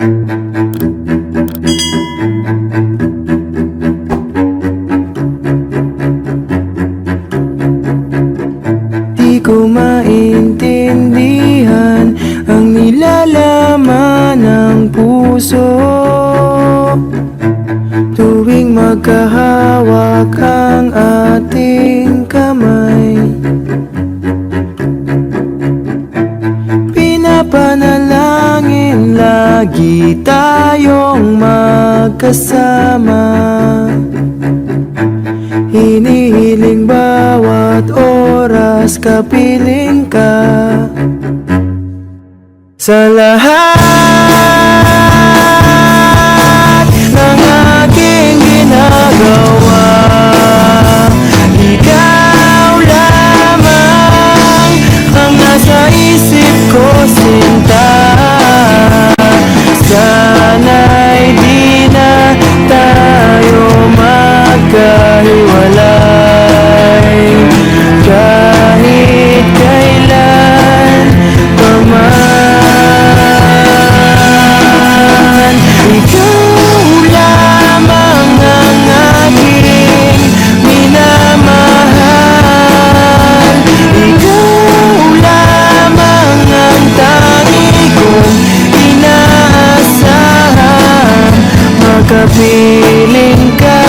Di ko maintindihan ang nilalaman ng puso tuwing magkahawak ang ating kamay. Pinapanalangin lagi tayong magkasama, hinihiling bawat oras kapiling ka. Sa lahat ng aking ginagawa, ikaw lamang ang nasa isip ko, sinta. Sana'y di na tayo magkahiwalay kahit kailan paman. Ikaw lamang ang aking minamahal, ikaw lamang ang tangi kong inaasahan. Makapiling ka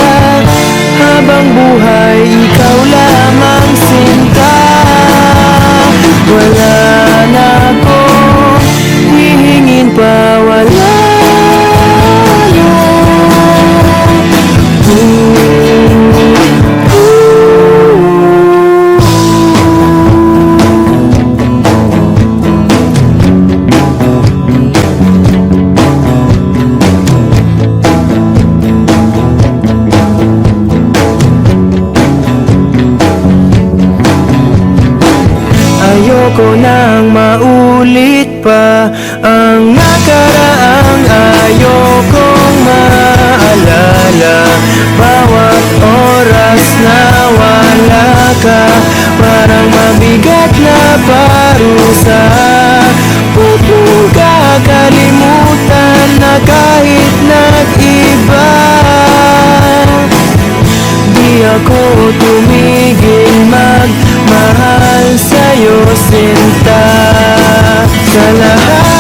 habang buhay, ikaw lamang, sinta. Wala na akong hihingin pa, wala na. Ayoko nang maulit pa ang nakaraang ayokong maalala. Bawat oras na wala ka, parang mabigat na parusa. Huwag mong kakalimutan na kahit nag-iba, di ako tumigil magmahal sa'yo, sinta. Sa lahat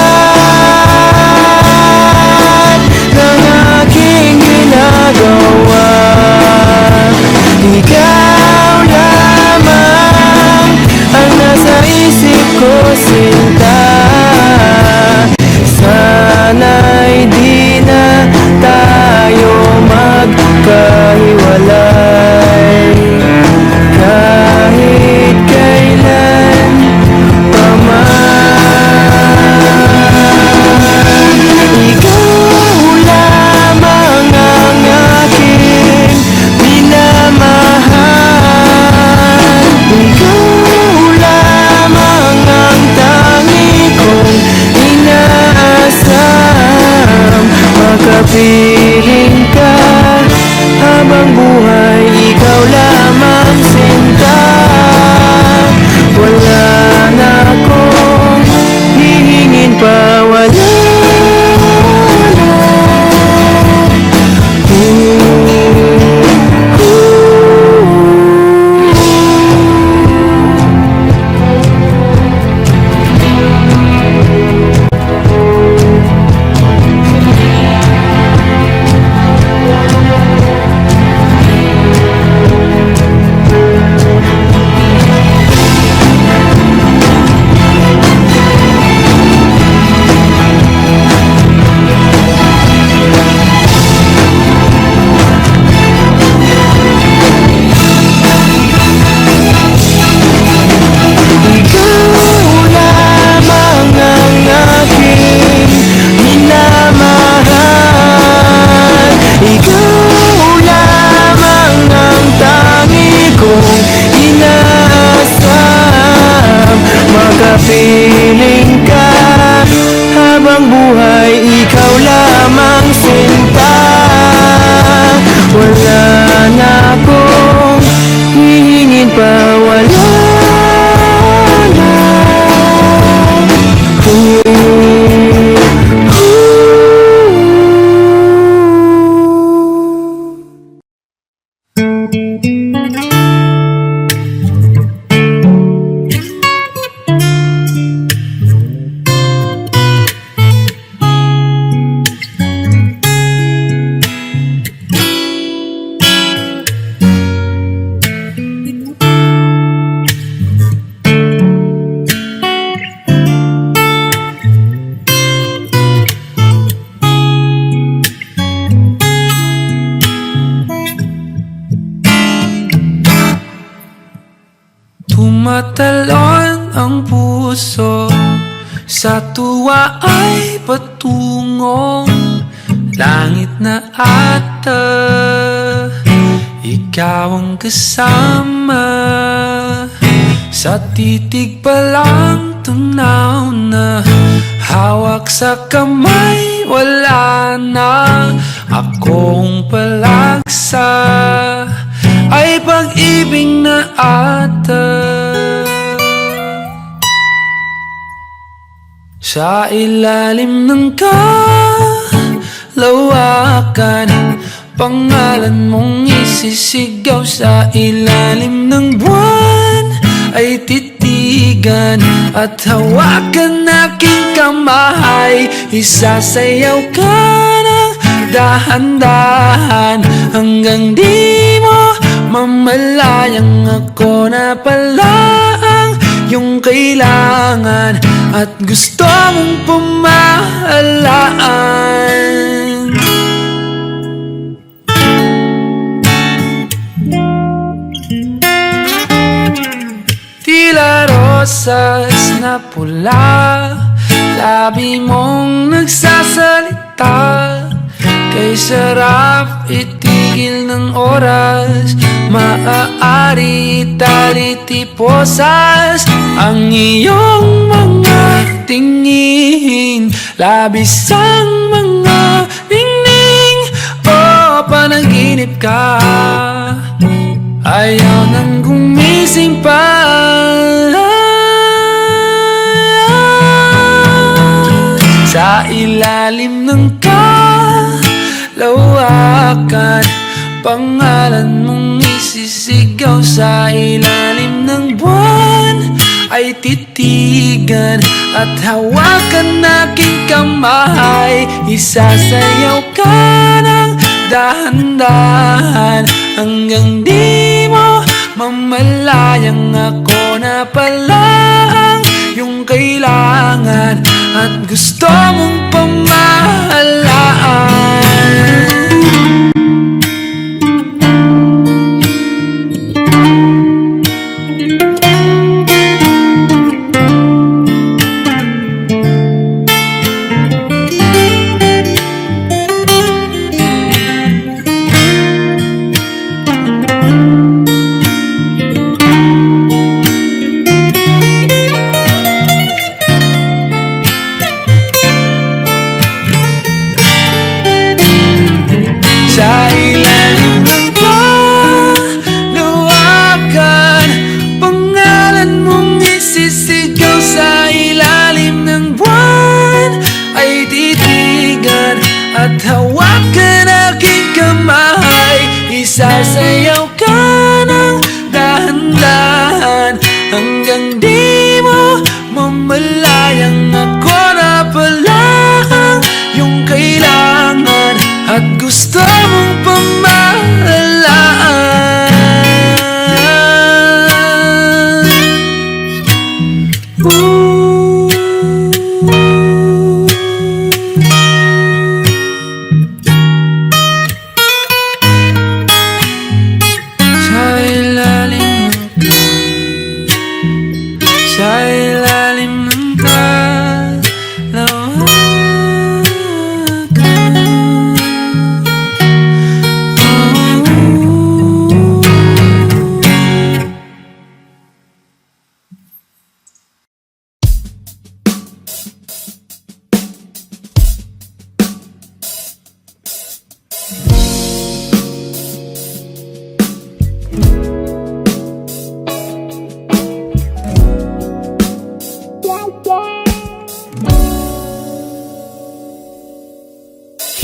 ng aking ginagawa, ikaw lamang ang nasa isip ko, sinta. Sana'y di na tayo magkahiwalay kahit kailan paman. Ikaw lamang ang aking minamahal, ikaw lamang ang tangi kong inaasam. Makapiling ka habang buhay, ikaw lamang, sinta. Wala na akong hihingin pa, wala na. dalawa ay patungong langit na ata. Ikaw ang kasama, sa titig pa lang tunaw na. Hawak sa kamay, wala na. Akong palagsa ay pag-ibig na ata. Sa ilalim ng kalawakan, pangalan mong isisigaw. Sa ilalim ng buwan ay titigan at hawakan aking kamay. Isasayaw ka ng dahan-dahan hanggang di mo mamalayang ako na pala ang iyong kailangan at gusto mong pamahalaan. Tila rosas na pula, labi mong nagsasalita. Kay sarap itigil ng oras, maaari talitiposas ang iyong mga tingin. Labis ang mga ningning, o panaginip ka. Ayaw nang gumising pa. Sa ilalim ng kalawakan, pangalan mong isisigaw. Sa ilalim ng buwan ay titigan at hawakan aking kamay. Isasayaw ka ng dahan-dahan hanggang di mo mamalayang ako na pala ang iyong kailangan at gusto mong pamahalaan. At hawakan aking kamay. Isasayaw ka ng dahan-dahan hanggang di mo mamalayang ako na pala ang iyong kailangan at gusto mong pamahalaan. Sa ilalim ng kalawakan,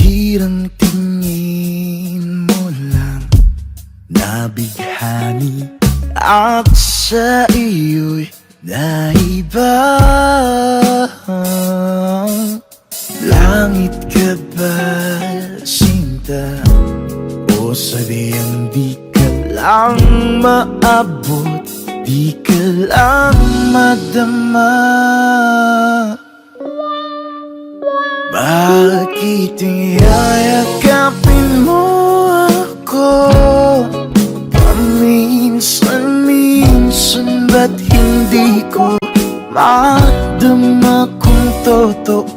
Hirang tingin mo lang nabighani ako sa iyo'y naiba. Langit ka ba, sinta? O sadyang di ka lang maabot, di ka lang madama? Bakit yayakapin mo ako? Paminsan-minsan ba't hindi ko madama kung totoo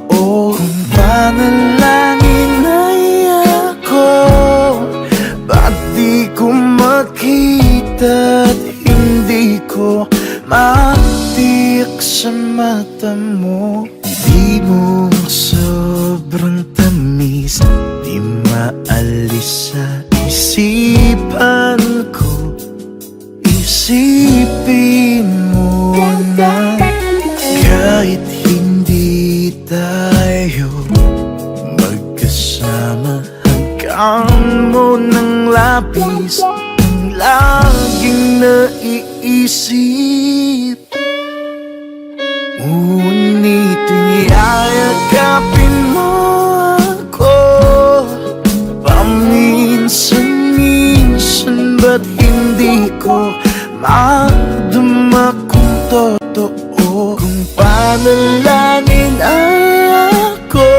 labis ang laging naiisip. Ngunit iyayakapin mo ako paminsan-minsan, ba't hindi ko madama kung totoo? Kung panalangin ay ako,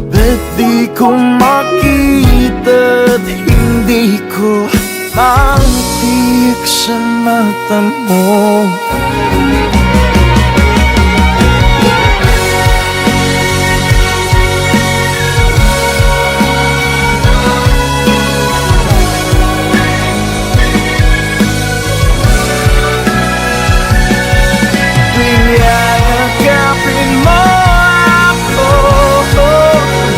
ba't di ko makita at hindi ko matiyak sa mata mo? Yakapin mo ako,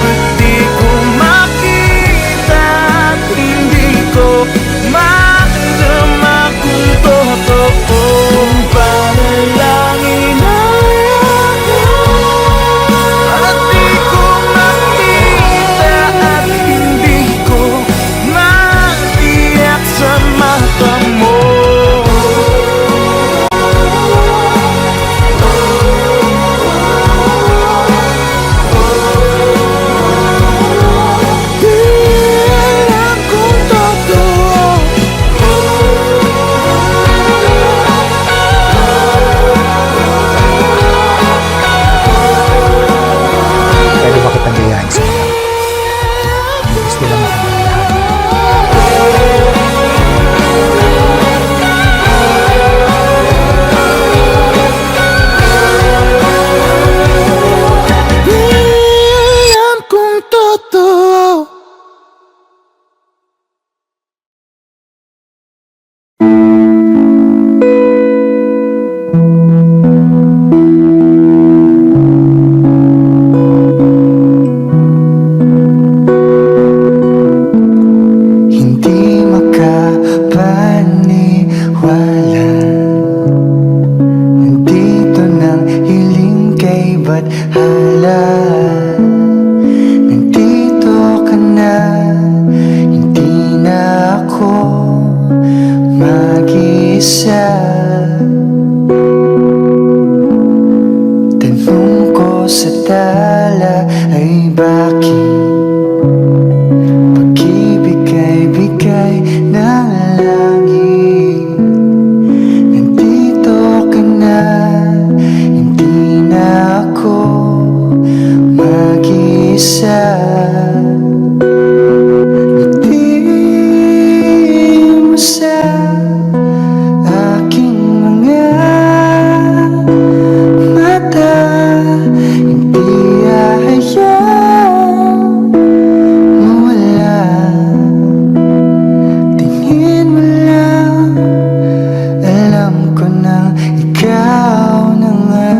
ba't di ko makita at hindi ko madama kung totoo? Kung panalangin ay ako, at di ko makita at hindi ko matiyak sa mata mo. Pwede ba kitang gayahin sa mga? Gusto lang ako mangyari. Di alam kung totoo. Hindi makapaniwala, nandito nang hiling kay Bathala. Nandito ka na, hindi na ako mag-isa. Tanong ko sa tala ay bakit pag-ibig ay bigay ng langit? Nandito ka na, hindi na ako mag-isa. Ngiti mo sa aking mga mata, hindi hayaan mawala. Tingin mo lang, alam ko na ikaw na nga.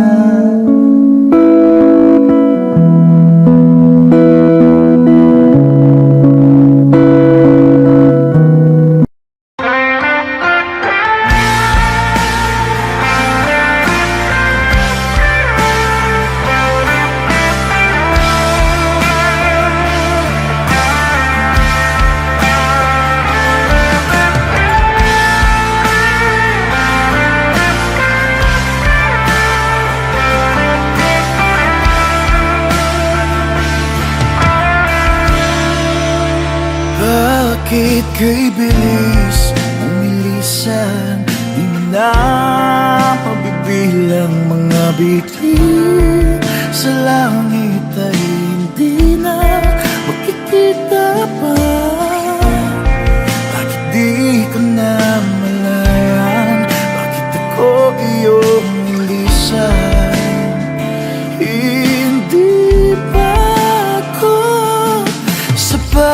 Bakit kay bilis umilisan? Di mo na mabibilang mga bituin sa langit ay hindi na makikita pa. Bakit di ko na malayan? Bakit ako iyong nilisan? Hindi pa ako sapat,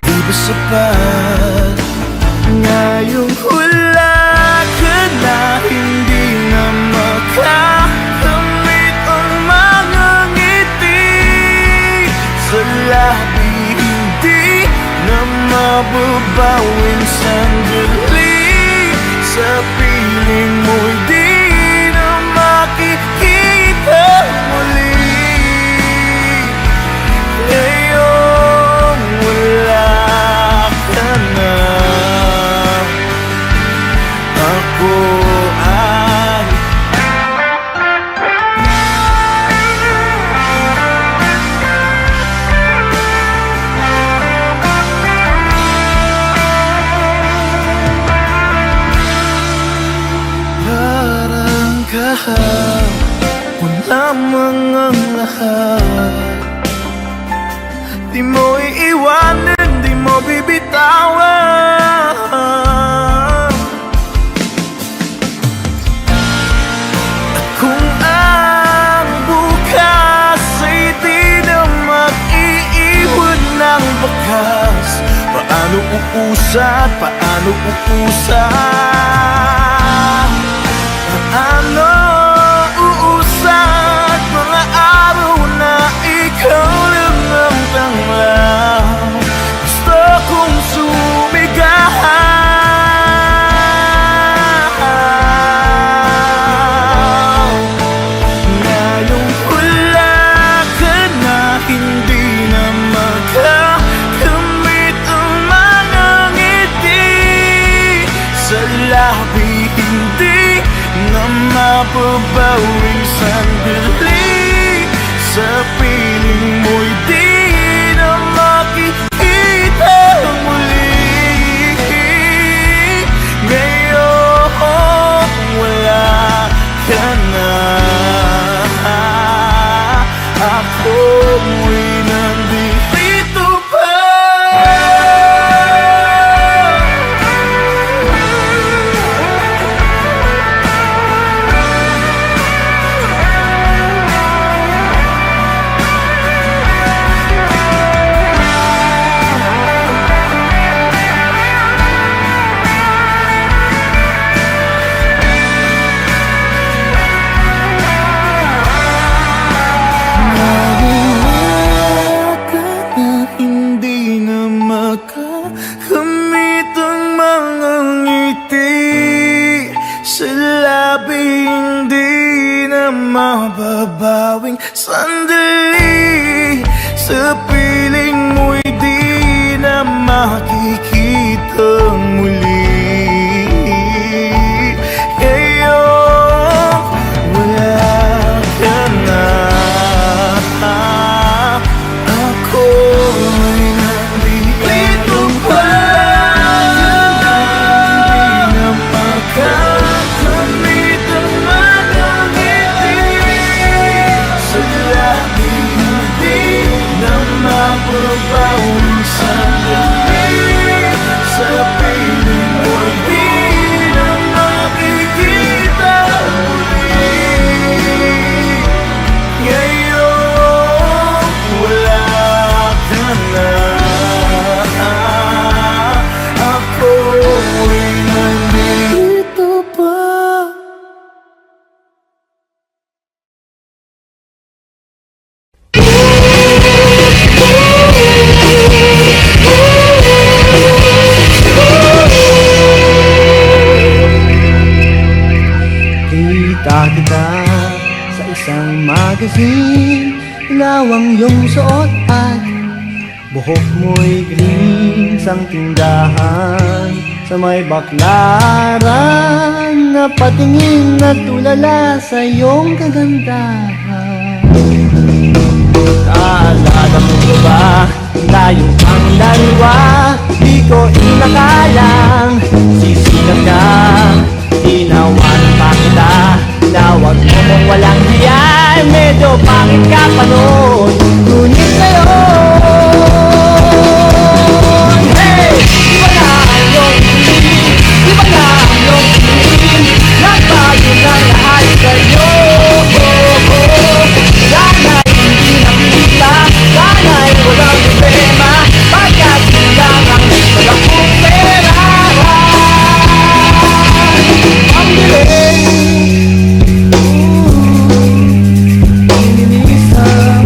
di ba sapat? Ngayong wala ka na, hindi na makakamit. lahat. Di mo iiwanan, di mo bibitawan. At kung ang bukas ay di na mag-iiwan ng bakas, paano uusat, paano uusat, paano uusat mga araw na ikaw lang ang tanglaw. Gusto kong sumigaw ngayong wala ka na, hindi na makakamit ang mga ngiti sa labi, hindi na mapabawing sandali. Sa piling mo'y di na makikita muli. Ngayon wala ka na, ako'y nandito pa. Hindi na makakamit ang mga ngiti sa labi, hindi na mababawing sandali. Sa piling mo'y di na makikita muli. Ngayon wala ka na, ako'y nandito pa. Hindi na makakamit ang mga ngiti sa labi, hindi na mapabawang sandali. Sa piling mo'y di na makikita muli. Ngayon wala ka na, ako'y nandito pa. Kita kita sa isang magazine, ilawang iyong suot at buhok mo'y green. Sang tindahan sa may baklaran, napatingin at tulala sa iyong kagandahan. Naalala mo ba, tayo ang dalawa, di ko inakalang sisikat ka. Tinawanan pa kita, tawag mo kung walang hiyan, medyo pangit ka pa noon, ngunit ngayon, hey! Iba na ang iyong tingin, iba na ang iyong tingin, nagbago na lahat sa'yo. Sana'y hindi nakita, sana'y walang problema, pagkat lang ang wala kong pera. Ang dilim, inilisan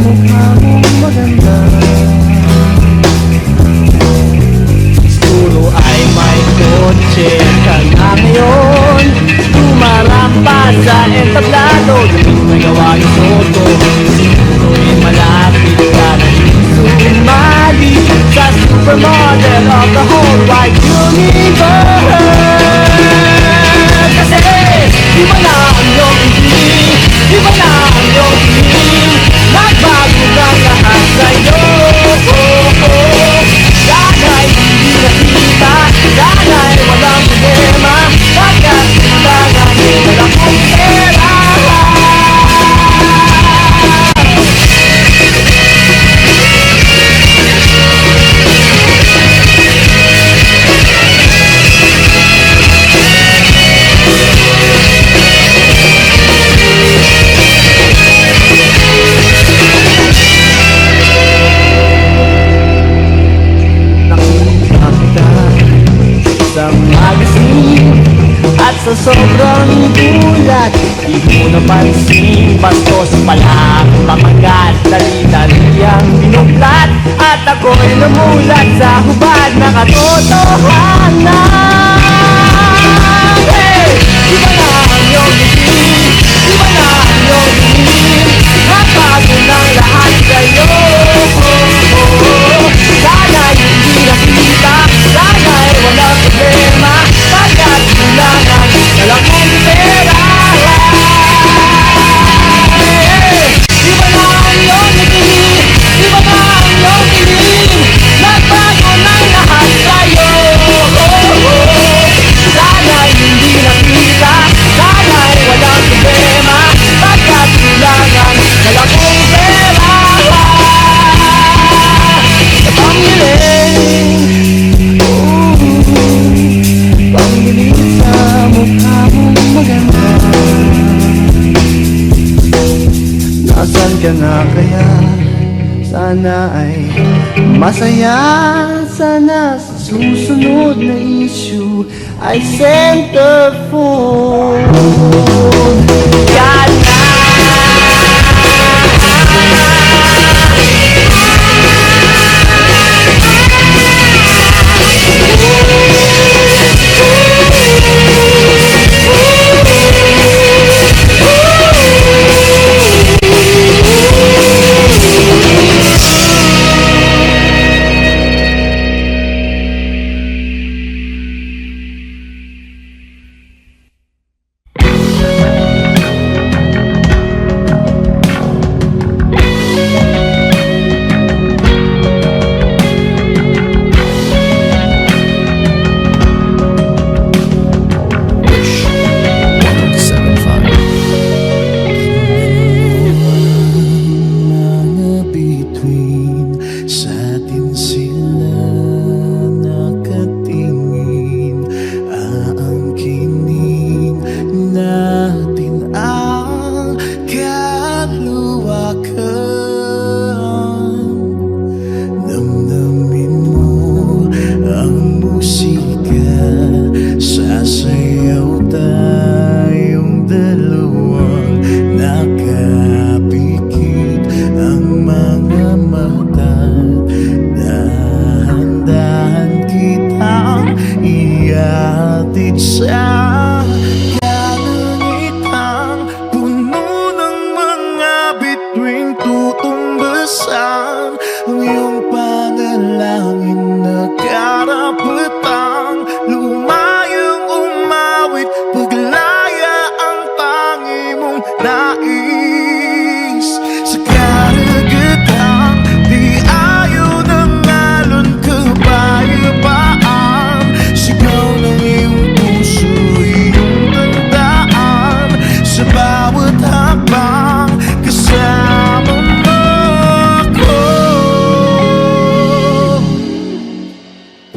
sobrang gulat, di mo napansin, bastos pala ang pamagat. Dali-dali ang binuklat, at ako'y namulat sa hubad na katotohanan. Hey! Iba na ang iyong tingin, iba na ang iyong tingin, nagbago ng lahat sa'yo. Sana'y hindi nakita, sana'y walang problema, pagkat kulangan na lang kong pera. Iba na ang iyong tingin, iba na ang iyong tingin, nagbago ng lahat sa'yo. Sana'y hindi nakita, sana'y walang problema, pagkat kulangan na lang kong pera. Sa panggiling sa mukha mong maganda, nasaan ka na kaya? Sana ay masaya. Sana sa susunod na issue ay centerfold. Yan na!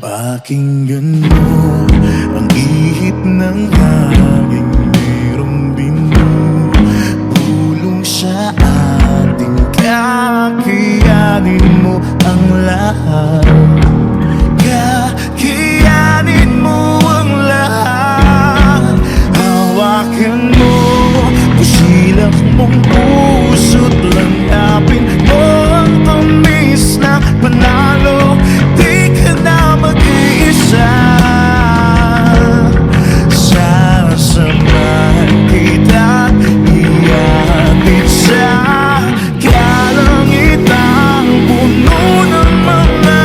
Pakinggan mo ang ihip ng hangin, mayroong binubulong sa ating kakayanin mo ang lahat. Kakayanin mo ang lahat. Hawakan mo, pusilak mong puso't langapin mo ang tamis na panalo. Di ka na mag-iisa, sasamahan kita't ihatid sa kalangitan, puno ng mga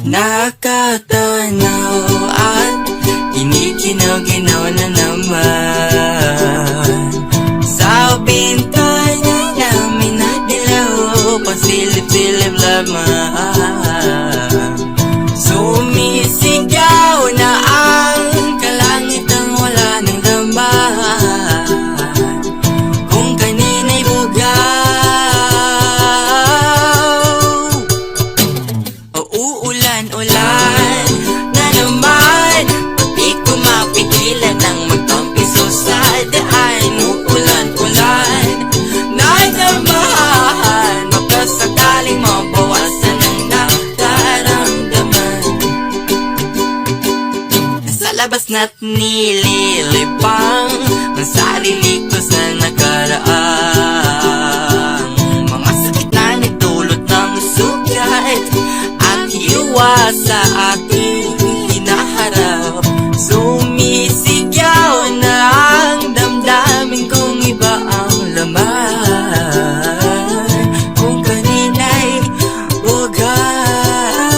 nakatanaw at kinikinaw-ginaw na naman. Sa bintana namin na dilaw, pasilip-silip lamang. Sumisigaw na ang kalangitang wala ng dambahan, kung kanina'y bugaw. O uulan-ulan na naman, di ko mapigilan ng magtampiso sa daan. Uulan-ulan na naman, magkasakaling mabawasan ang nararamdaman. Sa labas na't nililibang ang sarili ko sa nakaraang mga sakit na nagdulot ng sugat at iwas sa aking hinaharap. Sumisigaw na ang damdamin kong iba ang laman, kung kanina'y bugaw.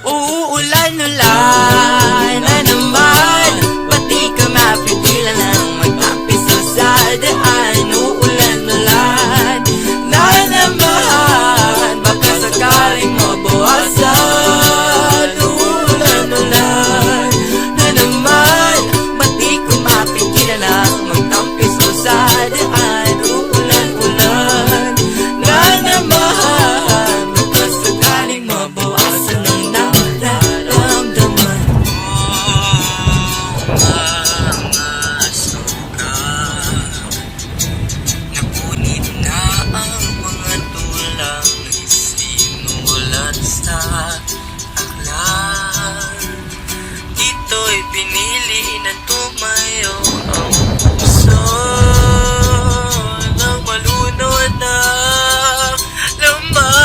Uulan-ulan na naman, pati ka mapigilan ng magtampiso sa daan. Uulan-ulan na naman, baka sakaling mabawasan. Uulan-ulan na naman, pati ko mapigilan ng magtampiso sa daan. Uulan-ulan na naman, baka sakaling mabawasan ang nararamdaman. Mga sugat, napunit na ang mga tulang isinulat sa aklat. Dito'y pinili na tumayo ang puso ng malunod na laman.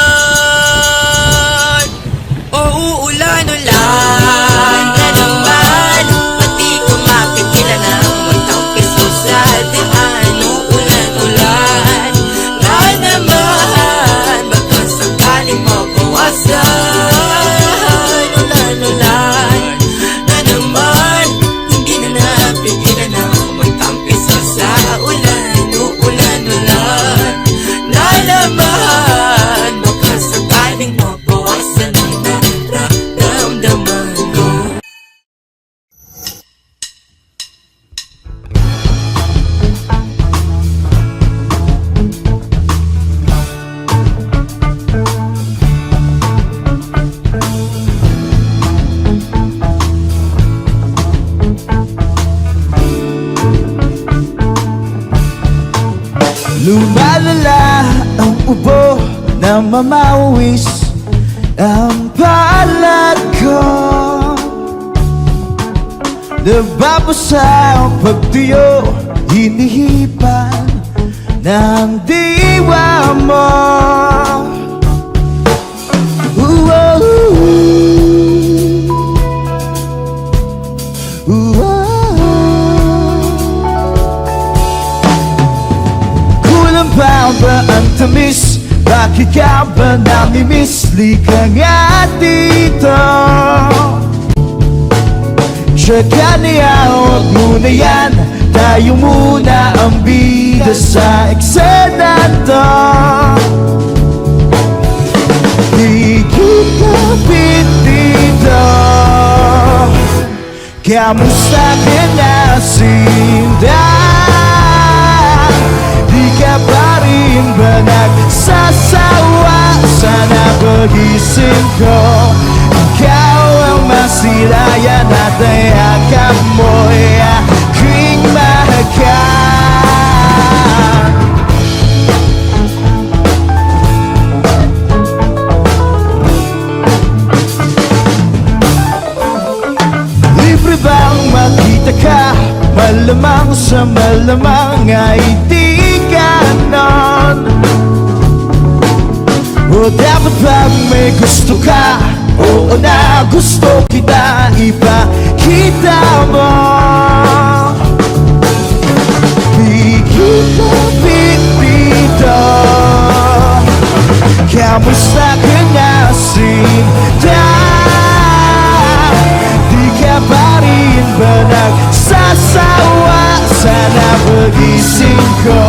O uulan-ulan na naman, pati ko mapigilan ang magtampiso sa daan. Uulan-ulan na naman, baka sakaling mabawasan. Ulan-ulan na naman, hindi na napigilan ang magtampiso sa ulan. Uulan-ulan na naman, baka sakaling mabawasan ang nararamdaman ko. Lumalala ang ubo na mamawis ang palad ko. Nababasa ang pagtuyo, hinihipan ng diwa mo. Kulang pa ba ang tamis? Bakit ka ba namimiss? Lika nga dito. Tsaka niya, huwag muna yan. Tayo muna ang bida sa eksena to. Di kita dito. Kamusta ka na, Sinda? Di ka pa rin ba nagsasawa? Sana pagising ko, ikaw ang masilayan at ayakap mo'y aking mahagan. Libre bang makita ka? Malamang sa malamang ay di ganon. O dapat bang may gusto ka? Oo na, gusto kita, ipakita mo. Di kita pipito, Kamusta ka na sinta? Di ka pa rin ba nagsasawa? Sana pagising ko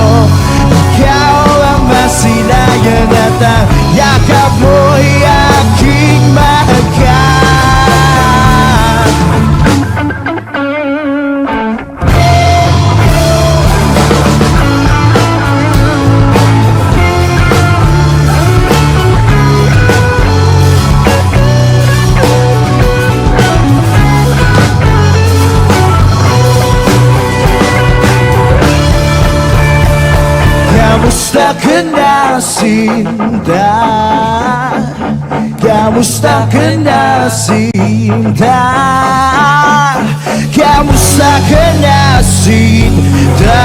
ikaw ang masilayan at ang yakap mo'y aking mahagkan. Kamusta ka na sinta? Kamusta ka na sinta? Kamusta ka na sinta?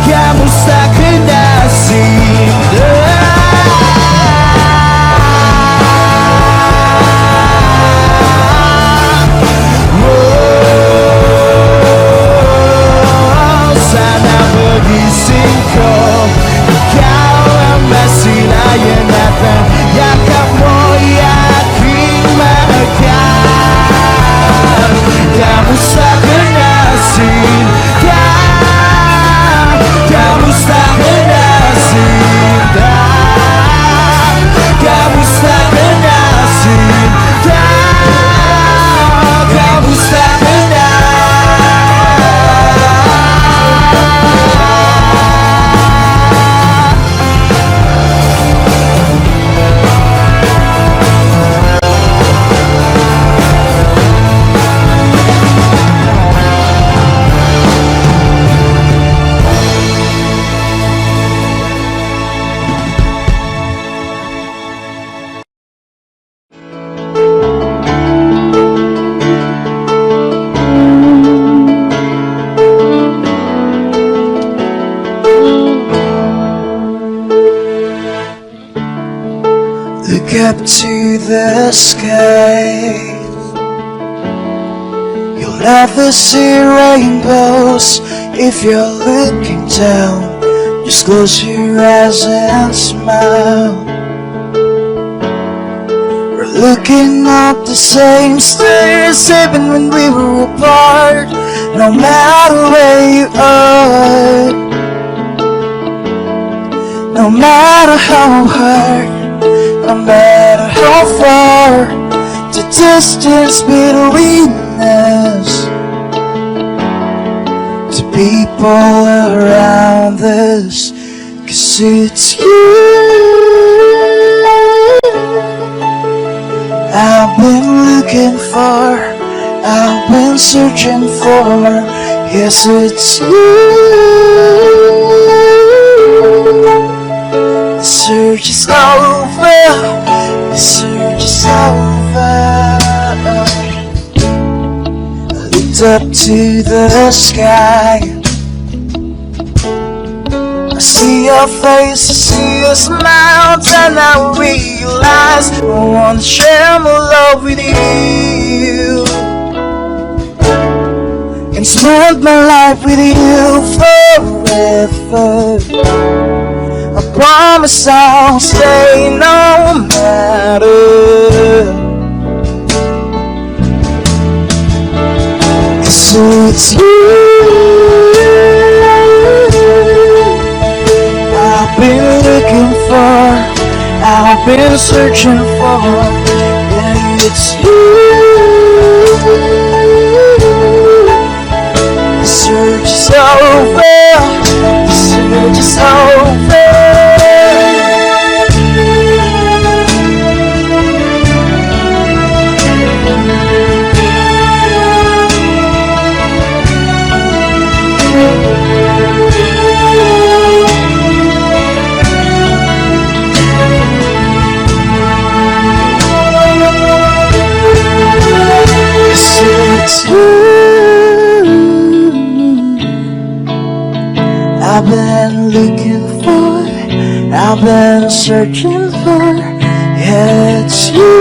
Kamusta ka na sinta? Sana pagising ko ikaw ang masilayan at ang yakap mo'y aking mahagkan. Kamusta ka na sinta? Kamusta ka na sinta? Kamusta ka na sinta? Kamusta ka na? Look up to the sky. You'll never see rainbows if you're looking down. Just close your eyes and smile. We're looking up the same stairs even when we were apart. No matter where you are, no matter how hard, no matter how far the distance between us, the people around us, 'cause it's you I've been looking for, I've been searching for. Yes, it's you. The search is over, the search is over. I looked up to the sky. I see your face, I see your smile, and I realize I want to share my love with you and spend my life with you forever. I promise I'll stay no matter, 'cause it's you I've been looking for, I've been searching for. Yeah, it's you. The search is over, the search is over. It's you I've been looking for, I've been searching for. Yeah, it's you.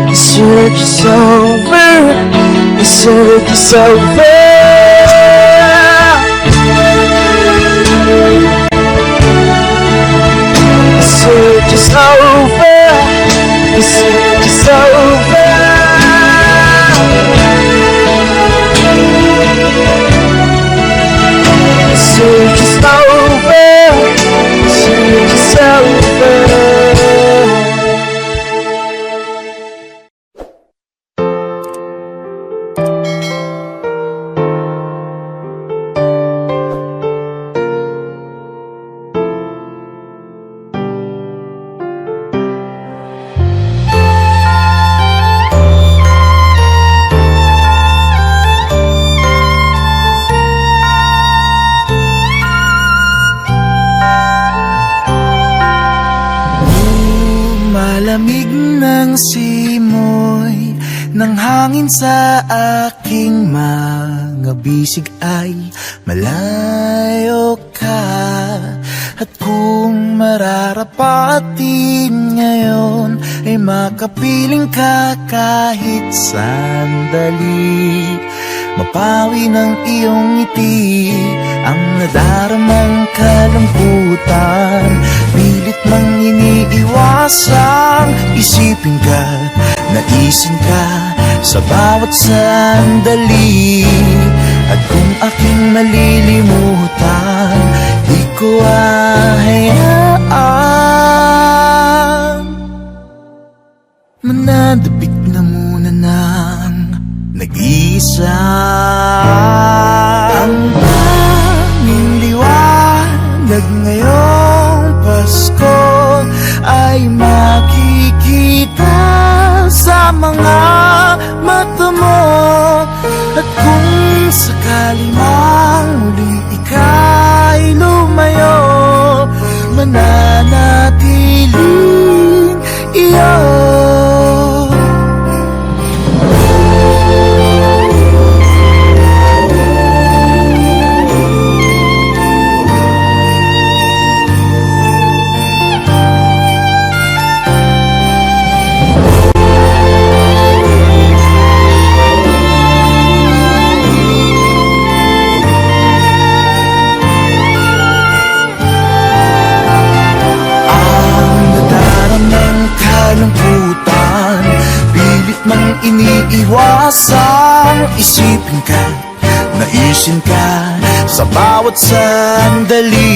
The search is over, the search is over. lamig ng simoy ng hangin sa aking mga bisig ay malayo ka. At kung mararapatin ngayon ay makapiling ka kahit sandali. Mapawi ng iyong ngiti ang nadaramang kalambutan. Pilit mang iniiwasang isipin ka, naisin ka sa bawat sandali. At kung aking malilimutan, di ko hahayaan. Mananabik na muna ng nag-iisa. Ang tanging liwanag ngayong Pasko ay makikita sa mga mata mo. At kung sakali mang muling ika'y lumayo, mananatiling iyo. Pilit mang iniiwasang isipin ka, naisin ka sa bawat sandali.